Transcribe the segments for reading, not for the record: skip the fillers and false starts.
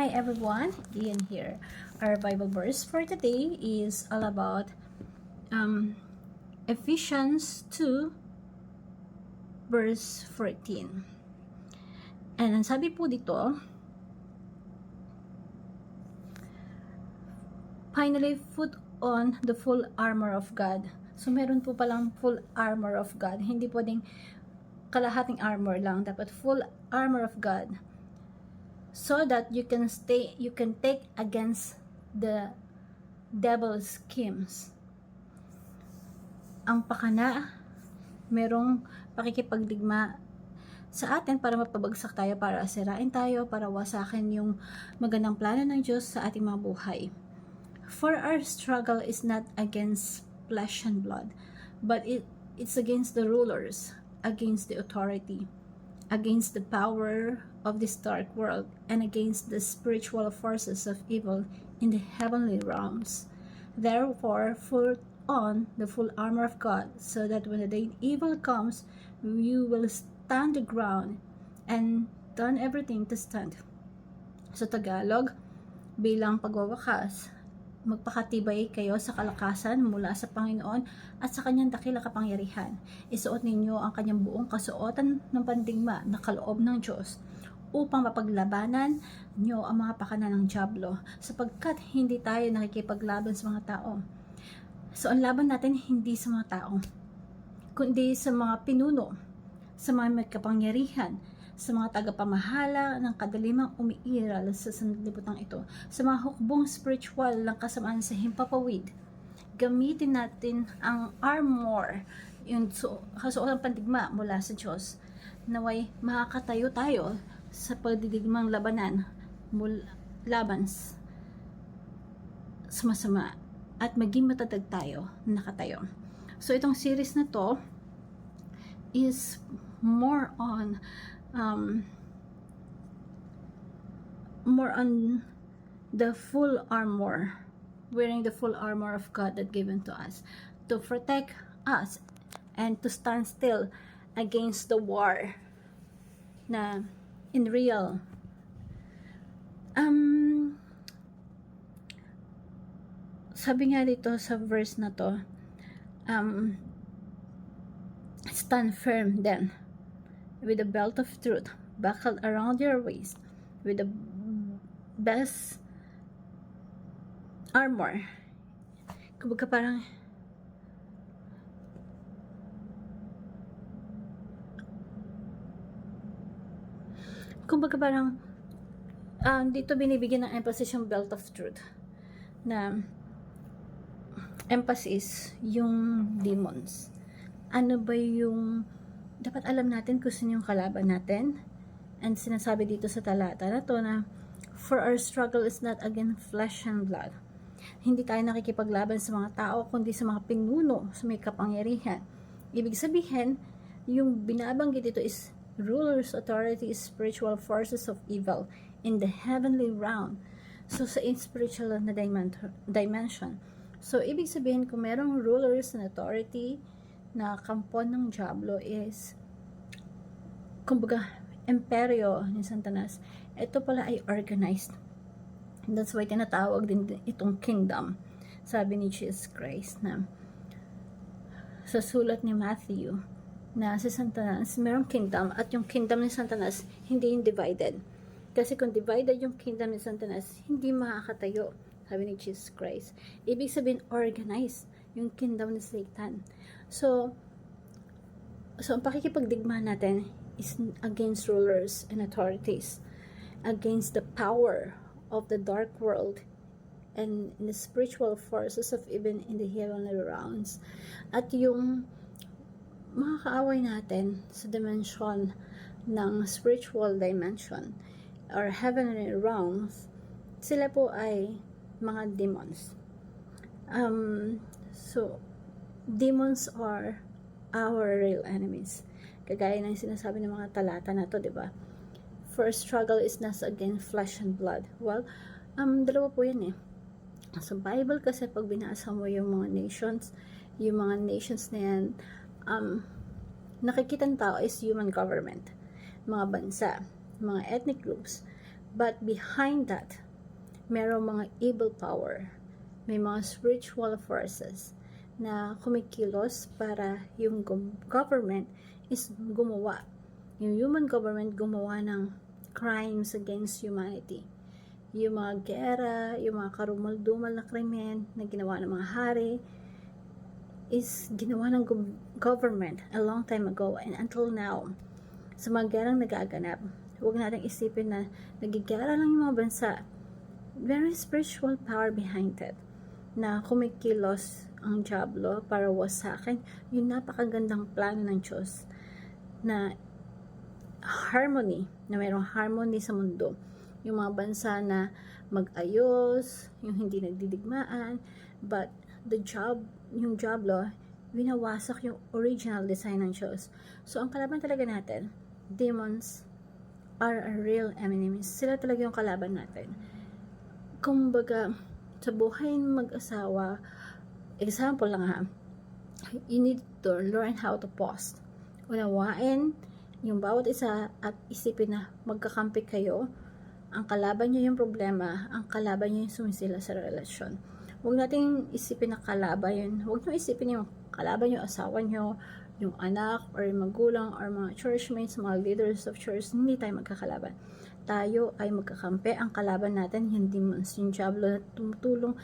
Hi everyone, Ian here. Our Bible verse for today is all about Ephesians 2 verse 14. And ang sabi po dito, finally put on the full armor of God. So meron po palang full armor of God. Hindi pwedeng kalahating armor lang, dapat full armor of God. So that you can take against the devil's schemes. Ang pakana, merong pakikipagdigma sa atin para mapabagsak tayo, para sirain tayo, para wasakin yung magandang plano ng Diyos sa ating mga buhay. For our struggle is not against flesh and blood, but it's against the rulers, against the authority, against the power of this dark world, and against the spiritual forces of evil in the heavenly realms. Therefore, put on the full armor of God, so that when the day evil comes, you will stand the ground and done everything to stand. Sa Tagalog, bilang pagwawakas, magpakatibay kayo sa kalakasan mula sa Panginoon at sa kanyang dakilang kapangyarihan. Isuot ninyo ang kanyang buong kasuotan ng pandigma na kaloob ng Diyos upang mapaglabanan nyo ang mga pakana ng dyablo, sapagkat hindi tayo nakikipaglaban sa mga tao. So ang laban natin hindi sa mga tao, kundi sa mga pinuno, sa mga may kapangyarihan, sa mga tagapamahala ng kadalimang umiiral sa sanlibutan ito, sa mga hukbong spiritual ng kasamaan sa himpapawid. Gamitin natin ang armor, yung kasuotang pandigma mula sa Diyos, naway makakatayo tayo sa pagdidigmang labanan laban sa masama at maging matatag tayo, nakatayo. So itong series na to is more on the full armor, wearing the full armor of God that given to us to protect us and to stand still against the war na in real. Sabi nga dito sa verse na to, stand firm then, with a belt of truth buckled around your waist, with the best armor. Kumbaga parang dito binibigyan ng emphasis yung belt of truth, na emphasis yung demons. Ano ba yung dapat alam natin kung sino yung kalaban natin? And sinasabi dito sa talata na to na, for our struggle is not against flesh and blood. Hindi tayo nakikipaglaban sa mga tao, kundi sa mga pinuno, sa may kapangyarihan. Ibig sabihin, yung binabanggit dito is rulers, authorities, spiritual forces of evil in the heavenly realm. So sa spiritual na dimension. So ibig sabihin, kung merong rulers and authority na kampo ng dyablo is, kumbaga, imperyo ni Satanas, ito pala ay organized. That's why tinatawag din itong kingdom. Sabi ni Jesus Christ na sa sulat ni Matthew, na si Satanas merong kingdom, at yung kingdom ni Satanas hindi yung divided. Kasi kung divided yung kingdom ni Satanas, hindi makakatayo, sabi ni Jesus Christ. Ibig sabihin, organized yung kingdom ni Satan. So ang pakikipagdigma natin is against rulers and authorities, against the power of the dark world and the spiritual forces of even in the heavenly realms. At yung mga kaaway natin sa dimension ng spiritual dimension or heavenly realms, sila po ay mga demons. So demons are our real enemies. Kagaya ng sinasabi ng mga talata na to, di ba? For struggle is not against flesh and blood. Well, dalawa po yan eh. Sa Bible kasi pag binasa mo yung mga nations na yan, nakikita ng tao is human government, mga bansa, mga ethnic groups. But behind that, merong mga evil power. May mga spiritual forces na kumikilos para yung government is gumawa. Yung human government gumawa ng crimes against humanity. Yung mga gera, yung mga karumal-dumal na krimen na ginawa ng mga hari is ginawa ng government a long time ago and until now. Sa mga gerang nagaganap, huwag natin isipin na nagigera lang yung mga bansa. Very spiritual power behind it na kumikilos ang diablo para wasakin yung napakagandang plano ng Diyos na harmony, na mayroong harmony sa mundo. Yung mga bansa na mag-ayos, yung hindi nagdidigmaan, but yung diablo, winawasak yung original design ng Diyos. So, ang kalaban talaga natin, demons are a real enemies. Sila talaga yung kalaban natin. Kumbaga, sa buhay ng mag-asawa, example lang ha, you need to learn how to pause. Unawain yung bawat isa at isipin na magkakampi kayo. Ang kalaban nyo yung problema, ang kalaban nyo yung sumisila sa relasyon. Huwag nating isipin na kalaban yun. Huwag nyo isipin yung kalaban yung asawa nyo, yung anak, or yung magulang, or mga churchmates, mga leaders of church. Hindi tayo magkakalaban. Tayo ay magkakampi. Ang kalaban natin, yung demons, yung diablo na tumutulong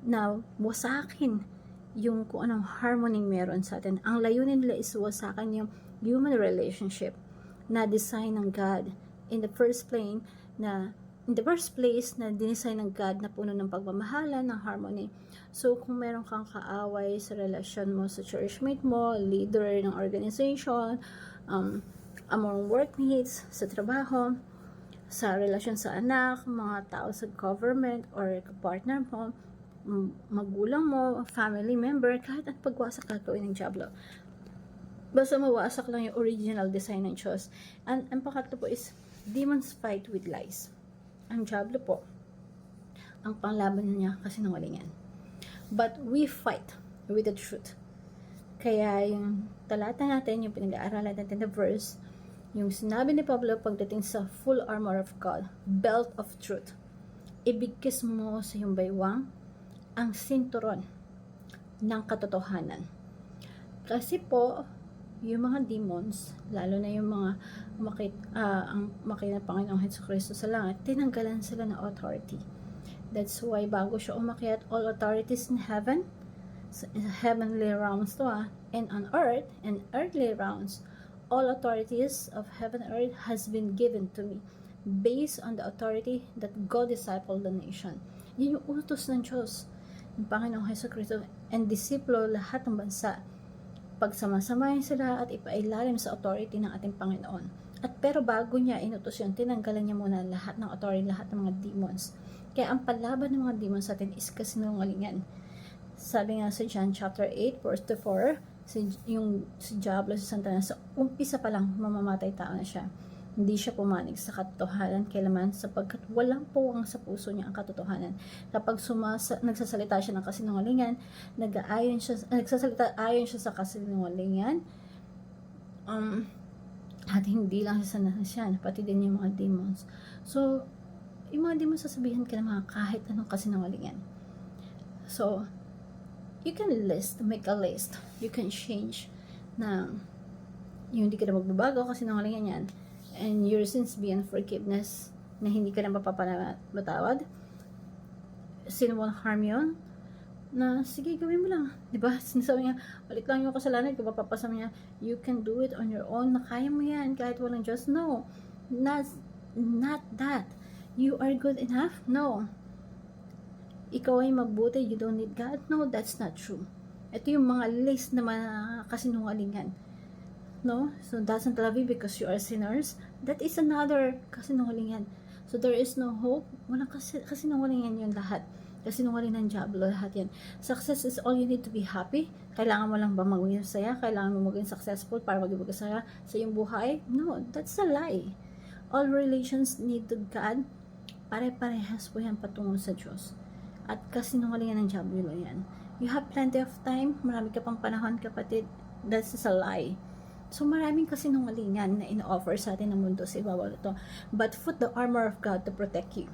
na wasakin yung kung anong harmony meron sa atin. Ang layunin nila is wasakin yung human relationship na design ng God in the first place na dinesign ng God na puno ng pagmamahalan, ng harmony. So, kung meron kang kaaway sa relasyon mo sa churchmate mo, leader ng organization, among workmates, sa trabaho, sa relasyon sa anak, mga tao sa government, or partner mo, magulang mo, family member, kahit ang pagwasak gagawin ng diablo. Basta mawasak lang yung original design ng Diyos. And ang pangatlo po is, demons fight with lies. Ang diablo po, ang panglaban niya kasinungalingan. But we fight with the truth. Kaya yung talata natin, yung pinag-aaralan natin na verse, yung sinabi ni Pablo pagdating sa full armor of God, belt of truth. Ibigkis mo sa iyong baywang ang sinturon ng katotohanan. Kasi po, yung mga demons, lalo na yung mga ang umakit na Panginoong Jesucristo sa langit, tinanggalan sila ng authority. That's why bago siya umakyat, all authorities in heaven, heavenly realms to and on earth, and earthly realms, all authorities of heaven and earth has been given to me based on the authority that God discipled the nation. Yun yung utos ng Diyos, ng Panginoong Jesucristo, and disiplo lahat ng bansa. Pagsamasamahin sila at ipailalim sa authority ng ating Panginoon. At pero bago niya inutos yun, tinanggalan niya muna lahat ng authority, lahat ng mga demons. Kaya ang palaban ng mga demons sa atin is kasinungalingan. Sabi nga sa John chapter 8 verse 4, si Diablo, si Satanas, sa umpisa pa lang mamamatay tao na siya. Hindi siya pumanig sa katotohanan kailanman sapagkat walang puwang sa puso niya ang katotohanan. Kapag nagsasalita siya ng kasinungalingan, nagsasalita ayon siya sa kasinungalingan, at hindi lang siya sanasyan, pati din yung mga demons. So, yung mga demons sasabihin ka ng mga kahit anong kasinungalingan. So, you can make a list. You can change na yung hindi ka na magbabago kasi nangalingan yan. And your sins beyond forgiveness na hindi ka na mapapatawad. Sin won't harm yun. Na sige, gawin mo lang. Diba? Sinasabi niya, balik lang yung kasalanan. Kung mapapasa niya, you can do it on your own. Na kaya mo yan kahit walang Diyos. No. Not that. You are good enough? No. Ikaw ay mabuti, you don't need God? No, that's not true. Ito yung mga list na kasinungalingan. No? So, doesn't love you because you are sinners. That is another kasinungalingan. So, there is no hope. Walang kasinungalingan yun lahat. Kasinungalingan ng diablo, lahat yan. Success is all you need to be happy. Kailangan mo lang ba maging masaya? Kailangan mo maging successful para maging masaya sa iyong buhay? No, that's a lie. All relations need to God. Pare-parehas po yan patungo sa Diyos. At kasinungalingan ng diablo yan. You have plenty of time. Marami ka pang panahon, kapatid. That's just a lie. So, maraming kasinungalingan na ino-offer sa atin ng mundo sa ibabaw nito. But put the armor of God to protect you.